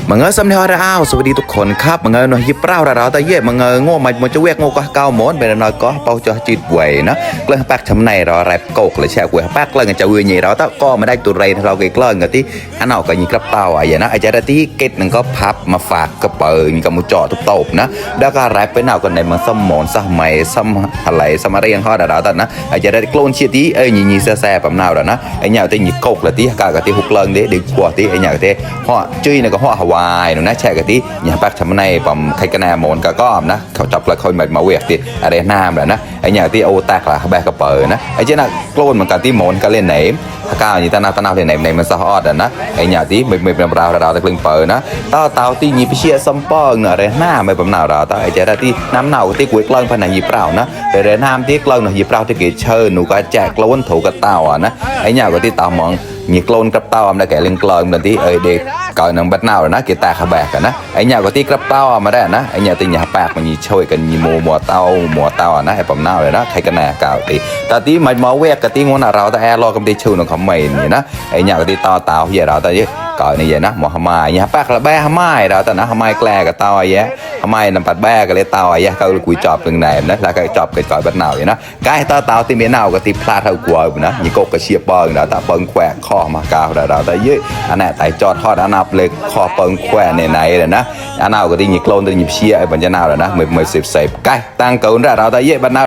มังเงยสำเนียงระอ้าวสวัสดีทุกคนครับมังเงยหน่อยยิบเปล่าระเราแต่เย่มังเงยโง่มันจะเวกโง่ก็เก้าหมอนเป็นน้อยก็เป่าจะจิตไหวนะเกลือแป๊กทำในเราแรบโกกเลยแช่กล้วยแป๊กเกลือจะเวียนใหญ่เราแต่ก็ไม่ได้ตัวไรเราเกลือกันที่อันเอาก็ยิงกระเป๋าอย่างนะไอ้เจ้าที่เก็ตนึงก็พับมาฝากกระเป๋ามีกำมือจ่อทุกตบนะแล้วก็แรบไปเอากันในมันสมอนสมัยสมอะไรสมัยเรียนข้อเราแต่นะไอ้เจ้าที่โกลนเชียที่ยี่แซ่แบบน่าแล้วนะไอ้เนี่ยที่ยิงโกกเลยที่กากที่หุกเลิงเด็กกว่าที่ไอ้เนี่ยที่ห่อจุ้ยเนี่ยก็ห่อฮาวายนะแช่กันที่อย่าปักทำในปั๊มใครกันแน่มอนก็นะเขาจับแล้วเขามาเวกติอะไรน้ำแล้วนะไอ้อย่างที่โอแตกละแบกกระเป๋านะไอ้เจ้าน่ะโกลนเหมือนกันที่มอนก็เล่นไหนถ้าก้าวอย่างตานาเล่นไหนในมันสะฮอดนะไอ้อย่างที่ไม่เป็นเราตะกลึงเปิดนะเต่าที่ยีพิเชียซัมเปอร์อะไรหน้าไม่เป็นหนาวเราแต่ไอ้เจ้าที่น้ำหนาวที่กุ้ยกล้องพันธุ์ยีเปล่านะแต่เรน้ำที่กล้องหน่อยยีเปล่าที่เกิดเชิญหนูก็แจกโกลนถูกกับเต่านะไอ้อย่างก็ที่เต่ามองมีโกลนกับเต่านะแกเล่นกลอยเหมือนที่เด็กก่อนนังบัดนาวนะเกี่ยแต่ขบกันนะไอ้เนี่ยก็ที่กระเป๋ามาได้นะไอ้เนี่ยตีเนี่ยแปลกมันมีช่วยกันมีมัวเต้านะไอ้ปั๊มนาวเลยนะใครกันแน่ก่าวตีแต่ที่มันมาเวกกับที่งวนเราแต่แอร์รอกันที่ชูนของเขาไม่เนี่ยนะไอ้เนี่ยก็ที่เต่าเหี้ยเราแต่ยี่ก่อนนี่เนี่ยนะหมอหมาเนี่ยแปลกละแบ่หมาเราแต่นะหมาแกล้กับเต่าไอ้เนี่ยหมาน้ำปัดแบ่กันเลยเต่าไอ้เนี่ยเขาคุยจอบตรงไหนนะแล้วก็จอบกันก่อนบัดนาวเนี่ยนะกายเต่าที่เมียนาวก็ที่พลาดเท่ากลัวนะยี่กกระเชียบปองเราแต่เปิงแขวะข้อมากาวเราแต่ยี่อันนี้ไต่จอดทอดอันนับเลยข้อเปิงแขวะในไหนเลยนะอันnàoก็ที่ยี่โกลนที่ยี่เชียไอ้บรรยานาวเลยนะมือสิบใส่ใกล้ตั้งเกินเราแต่ยี่บัดนาว